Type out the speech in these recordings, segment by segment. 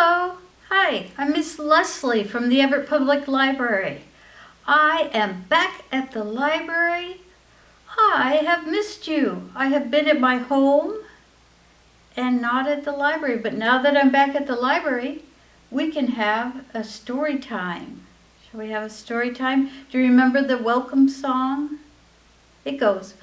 Hello. Hi, I'm Miss Leslie from the Everett Public Library. I am back at the library. I have missed you. I have been at my home and not at the library, but now that I'm back at the library, we can have a story time. Shall we have a story time? Do you remember the welcome song? It goes,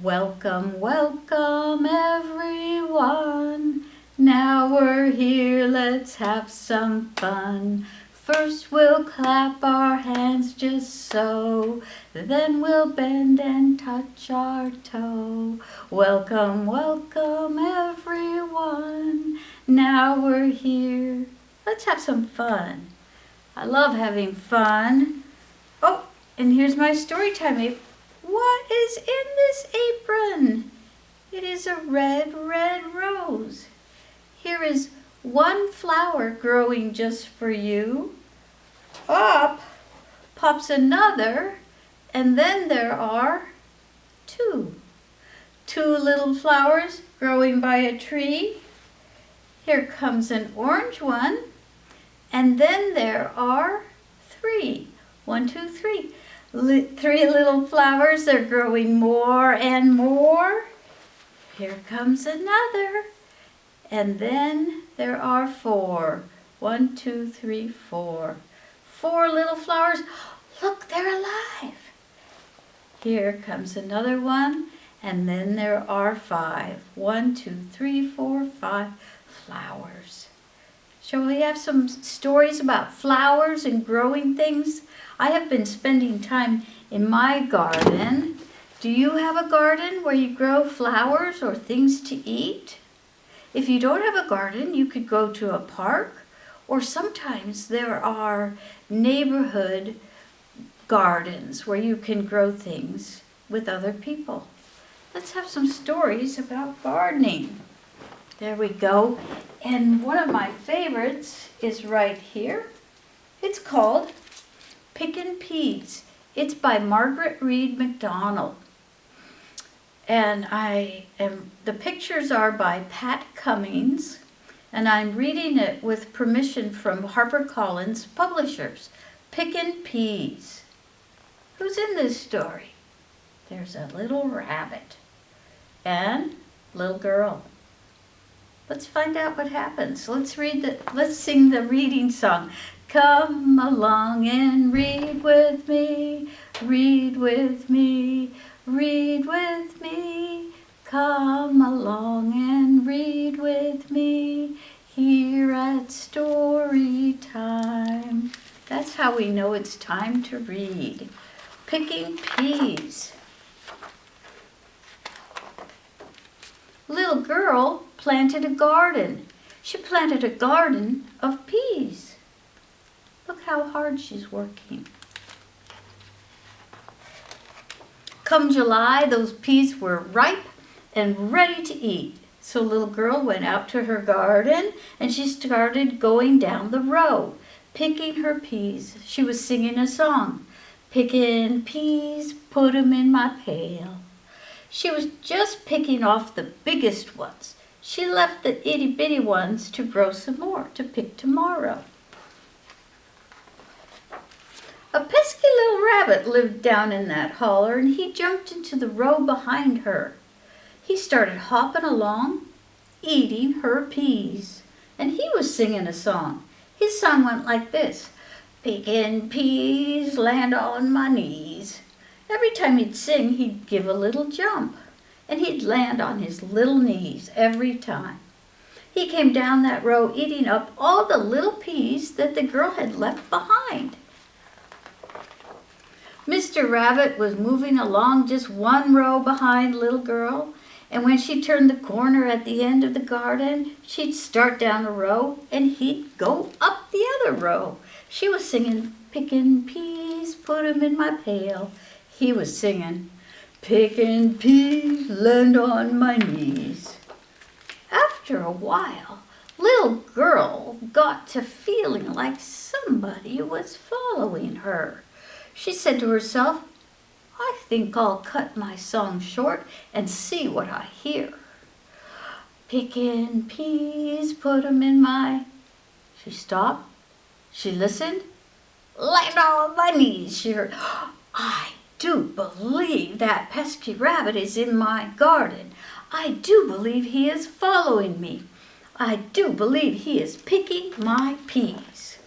"Welcome, welcome everyone. Now we're here, let's have some fun. First we'll clap our hands just so, then we'll bend and touch our toe. Welcome, welcome everyone. Now we're here. Let's have some fun." I love having fun. Oh, and here's my story time. What is in this apron? It is a red, red rose. Here is one flower growing just for you. Up pops another, and then there are two. Two little flowers growing by a tree. Here comes an orange one, and then there are three. 1, 2, 3. Three little flowers are growing more and more. Here comes another. And then there are 4. 1, 2, 3, 4. 4 little flowers. Look, they're alive. Here comes another one. And then there are 5. 1, 2, 3, 4, 5 flowers. Shall we have some stories about flowers and growing things? I have been spending time in my garden. Do you have a garden where you grow flowers or things to eat? If you don't have a garden, you could go to a park, or sometimes there are neighborhood gardens where you can grow things with other people. Let's have some stories about gardening. There we go. And one of my favorites is right here. It's called Pickin' Peas. It's by Margaret MacDonald. And the pictures are by Pat Cummings, and I'm reading it with permission from HarperCollins Publishers. Pickin' Peas. Who's in this story? There's a little rabbit and little girl. Let's find out what happens. Let's sing the reading song. Come along and read with me, read with me, read with me. Come along and read with me here at Storytime. That's how we know it's time to read. Picking peas. Little girl planted a garden. She planted a garden of peas. Look how hard she's working. Come July, those peas were ripe and ready to eat. So little girl went out to her garden and she started going down the row, picking her peas. She was singing a song. Pickin' peas, put 'em in my pail. She was just picking off the biggest ones. She left the itty-bitty ones to grow some more, to pick tomorrow. A pesky little rabbit lived down in that holler, and he jumped into the row behind her. He started hopping along, eating her peas, and he was singing a song. His song went like this: "Pickin' peas, land on my knees." Every time he'd sing, he'd give a little jump, and he'd land on his little knees every time. He came down that row, eating up all the little peas that the girl had left behind. Mr. Rabbit was moving along just one row behind little girl, and when she turned the corner at the end of the garden, she'd start down a row and he'd go up the other row. She was singing, "Pickin' peas, put 'em in my pail." He was singing, "Pickin' peas, land on my knees." After a while, little girl got to feeling like somebody was following her. She said to herself, "I think I'll cut my song short and see what I hear. Pickin' peas, put 'em in my..." She stopped. She listened. Land on my knees, she heard. I do believe that pesky rabbit is in my garden. I do believe he is following me. I do believe he is picking my peas.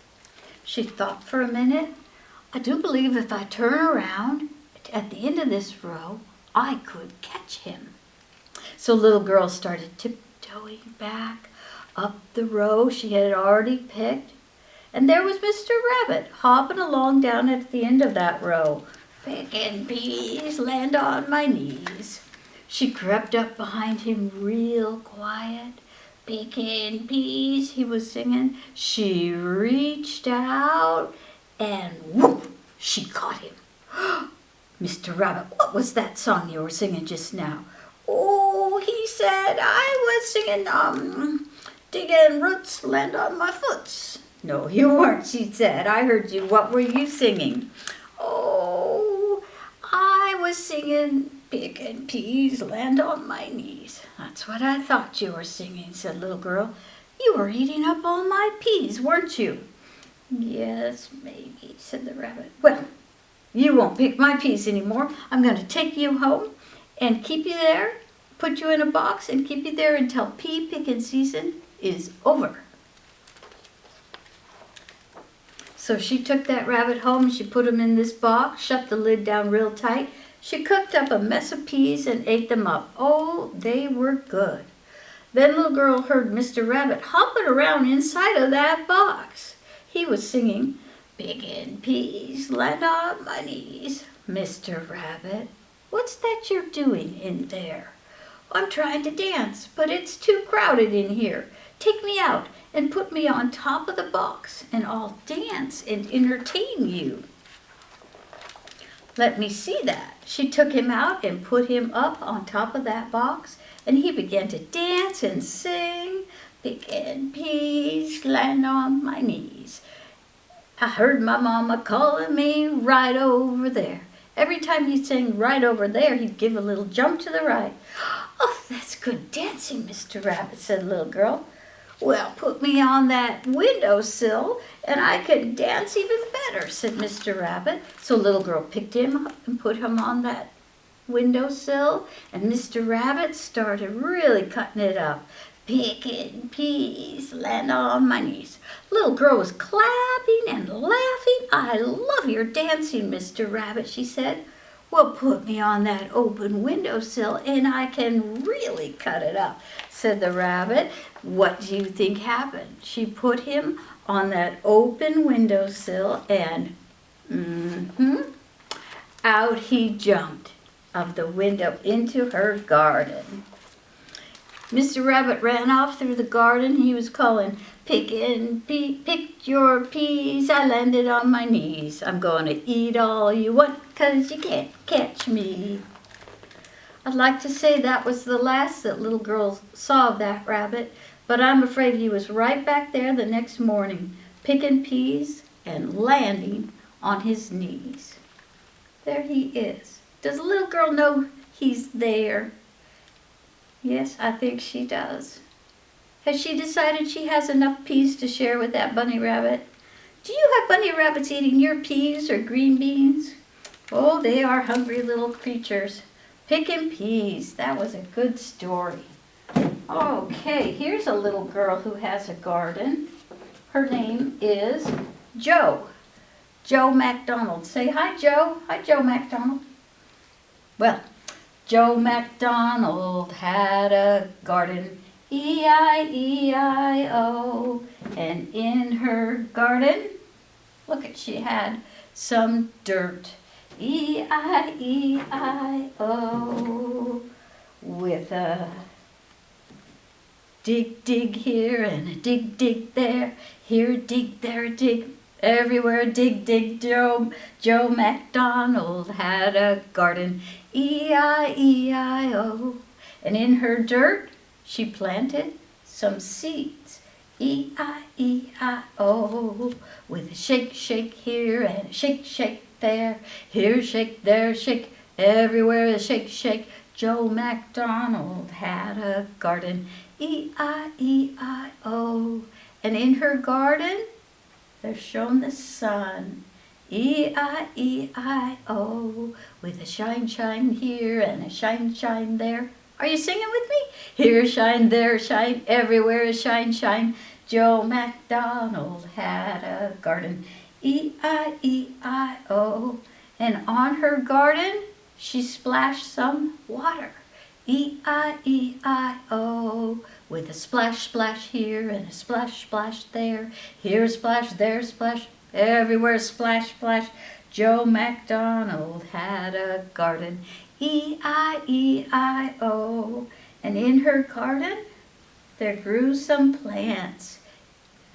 She thought for a minute. I do believe if I turn around at the end of this row, I could catch him. So little girl started tiptoeing back up the row she had already picked. And there was Mr. Rabbit hopping along down at the end of that row. Pickin' peas, land on my knees. She crept up behind him real quiet. Pickin' peas, he was singing. She reached out and whoop, she caught him. Mr. Rabbit, what was that song you were singing just now? Oh, he said, I was singing, digging roots, land on my foots. No, you weren't, she said. I heard you. What were you singing? Oh, I was singing Pickin' peas, land on my knees. That's what I thought you were singing, said little girl. You were eating up all my peas, weren't you? Yes, maybe, said the rabbit. Well, you won't pick my peas anymore. I'm going to take you home and keep you there, put you in a box and keep you there until pea picking season is over. So she took that rabbit home and she put him in this box, shut the lid down real tight. She cooked up a mess of peas and ate them up. Oh, they were good. Then little girl heard Mr. Rabbit hopping around inside of that box. He was singing, Pickin' peas, land on my knees. Mr. Rabbit, what's that you're doing in there? I'm trying to dance, but it's too crowded in here. Take me out and put me on top of the box, and I'll dance and entertain you. Let me see that. She took him out and put him up on top of that box, and he began to dance and sing, Pickin' peas, land on my knees. I heard my mama calling me right over there. Every time he sang right over there, he'd give a little jump to the right. Oh, that's good dancing, Mr. Rabbit, said the little girl. Well, put me on that windowsill and I can dance even better, said Mr. Rabbit. So little girl picked him up and put him on that windowsill, and Mr. Rabbit started really cutting it up. Pickin' peas, land on my knees. Little girl was clapping and laughing. I love your dancing, Mr. Rabbit, she said. Well, put me on that open windowsill and I can really cut it up, said the rabbit. What do you think happened? She put him on that open windowsill and out he jumped of the window into her garden. Mr. Rabbit ran off through the garden. He was calling, pick your peas, I landed on my knees. I'm going to eat all you want, 'cause you can't catch me. I'd like to say that was the last that little girl saw of that rabbit, but I'm afraid he was right back there the next morning, picking peas and landing on his knees. There he is. Does the little girl know he's there? Yes, I think she does. Has she decided she has enough peas to share with that bunny rabbit? Do you have bunny rabbits eating your peas or green beans? Oh, they are hungry little creatures. Picking peas. That was a good story. Okay, here's a little girl who has a garden. Her name is Jo. Jo MacDonald. Say hi, Jo. Hi, Jo MacDonald. Well, Jo MacDonald had a garden, E-I-E-I-O, and in her garden, look at, she had some dirt, E-I-E-I-O, with a dig, dig here and a dig, dig there, here a dig, there a dig, everywhere a dig, dig. Jo MacDonald had a garden, E-I-E-I-O, and in her dirt she planted some seeds, E-I-E-I-O, with a shake, shake here and a shake, shake there, here shake, there shake, everywhere a shake, shake. Jo MacDonald had a garden, E-I-E-I-O, And in her garden, there shone the sun. E-I-E-I-O, with a shine, shine here and a shine, shine there. Are you singing with me? Here shine, there shine, everywhere shine, shine. Joe MacDonald had a garden. E-I-E-I-O. And on her garden, she splashed some water. E-I-E-I-O. With a splash, splash here and a splash, splash there. Here a splash, there a splash, everywhere splash, splash. Joe MacDonald had a garden. E-I-E-I-O. And in her garden, there grew some plants.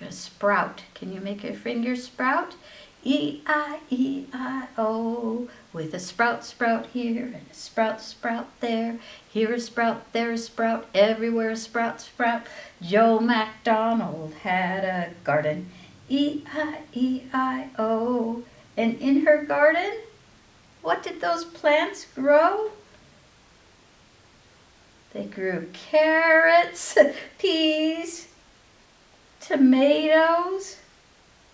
A sprout. Can you make your finger sprout? E-I-E-I-O. With a sprout, sprout here and a sprout, sprout there. Here a sprout, there a sprout, everywhere a sprout, sprout. Joe MacDonald had a garden. E-I-E-I-O. And in her garden, what did those plants grow? They grew carrots, peas, tomatoes.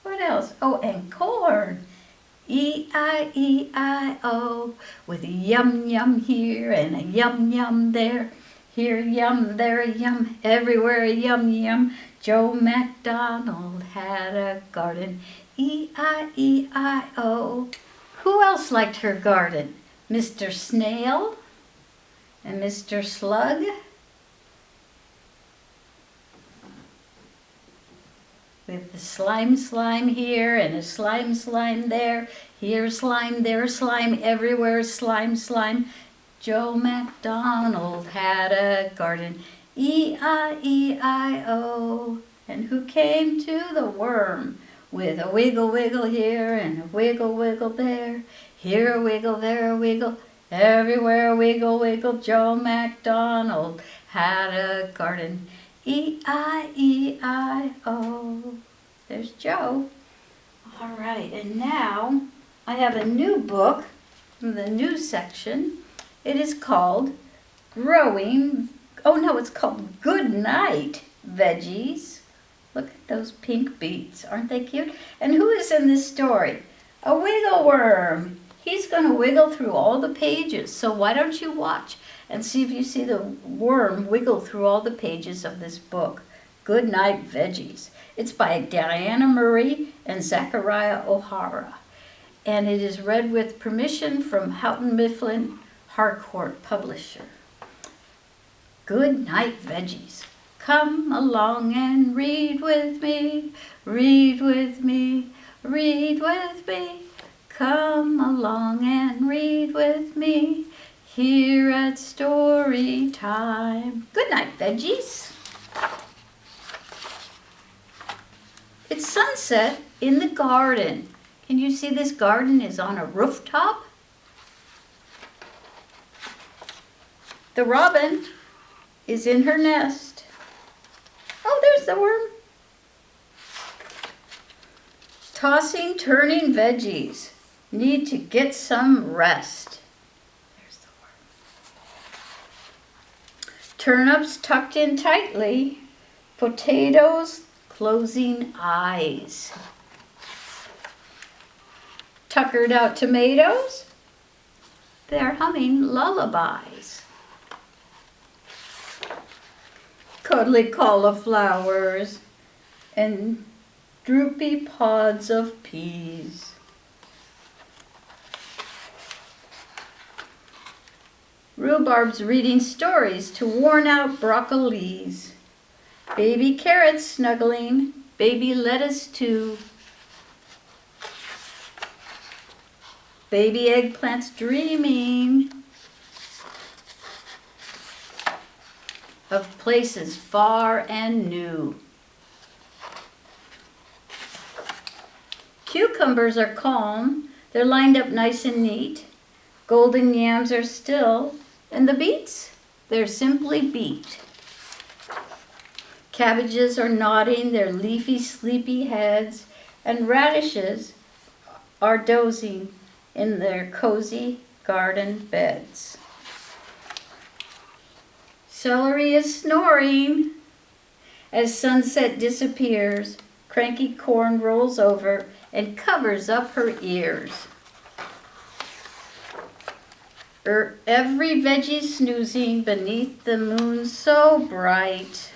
What else? Oh, and corn. E-I-E-I-O. With a yum yum here and a yum yum there. Here a yum, there a yum, everywhere a yum yum. Joe MacDonald had a garden. E-I-E-I-O. Who else liked her garden? Mr. Snail and Mr. Slug. With the slime, slime here and a slime, slime there. Here slime, there slime, everywhere slime, slime. Joe MacDonald had a garden. E-I-E-I-O. And who came to the worm? With a wiggle, wiggle here and a wiggle, wiggle there. Here a wiggle, there a wiggle, everywhere a wiggle, wiggle. Joe MacDonald had a garden. E-I-E-I-O. There's Joe. All right, and now I have a new book from the new section. It is called it's called Goodnight, Veggies. Look at those pink beets. Aren't they cute? And who is in this story? A wiggle worm. He's going to wiggle through all the pages. So why don't you watch and see if you see the worm wiggle through all the pages of this book, Goodnight, Veggies. It's by Diana Murray and Zachariah OHora. And it is read with permission from Houghton Mifflin Harcourt Publisher. Goodnight, Veggies. Come along and read with me, read with me, read with me. Come along and read with me here at Storytime. Good night, Veggies. It's sunset in the garden. Can you see this garden is on a rooftop? The robin is in her nest. Oh, there's the worm. Tossing, turning veggies. Need to get some rest. There's the worm. Turnips tucked in tightly. Potatoes closing eyes. Tuckered out tomatoes. They're humming lullabies. Cuddly cauliflowers and droopy pods of peas. Rhubarb's reading stories to worn-out broccolis. Baby carrots snuggling, baby lettuce too. Baby eggplants dreaming of places far and new. Cucumbers are calm, they're lined up nice and neat. Golden yams are still, and the beets, they're simply beet. Cabbages are nodding their leafy, sleepy heads, and radishes are dozing in their cozy garden beds. Celery is snoring, As sunset disappears, cranky corn rolls over and covers up her ears. Every veggie snoozing beneath the moon so bright.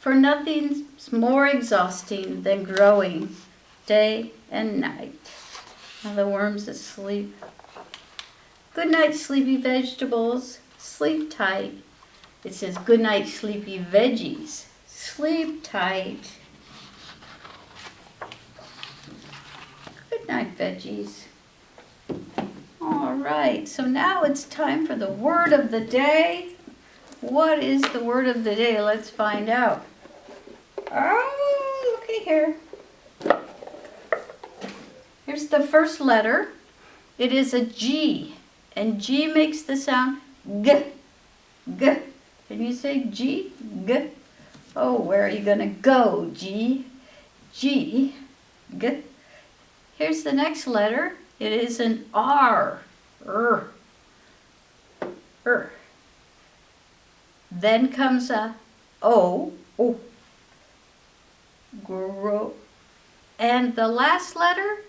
For nothing's more exhausting than growing day and night. Now the worm's asleep. Good night, sleepy vegetables. Sleep tight. It says, good night, sleepy veggies. Sleep tight. Good night, veggies. All right, so now it's time for the word of the day. What is the word of the day? Let's find out. Oh, looky here. Here's the first letter. It is a G, and G makes the sound G, G. Can you say G, G? Oh, where are you going to go, G, G, G? Here's the next letter. It is an R, Then comes a O, grow. And the last letter,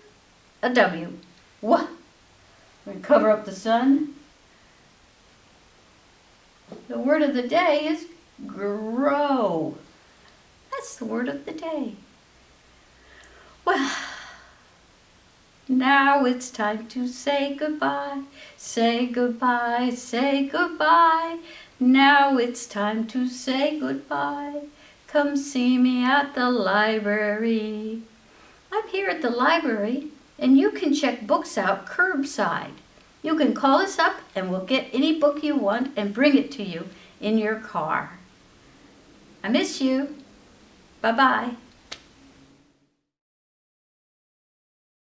a W, W. We cover up the sun. The word of the day is grow. That's the word of the day. Well, now it's time to say goodbye. Say goodbye, say goodbye. Now it's time to say goodbye. Come see me at the library. I'm here at the library, and you can check books out curbside. You can call us up and we'll get any book you want and bring it to you in your car. I miss you. Bye-bye.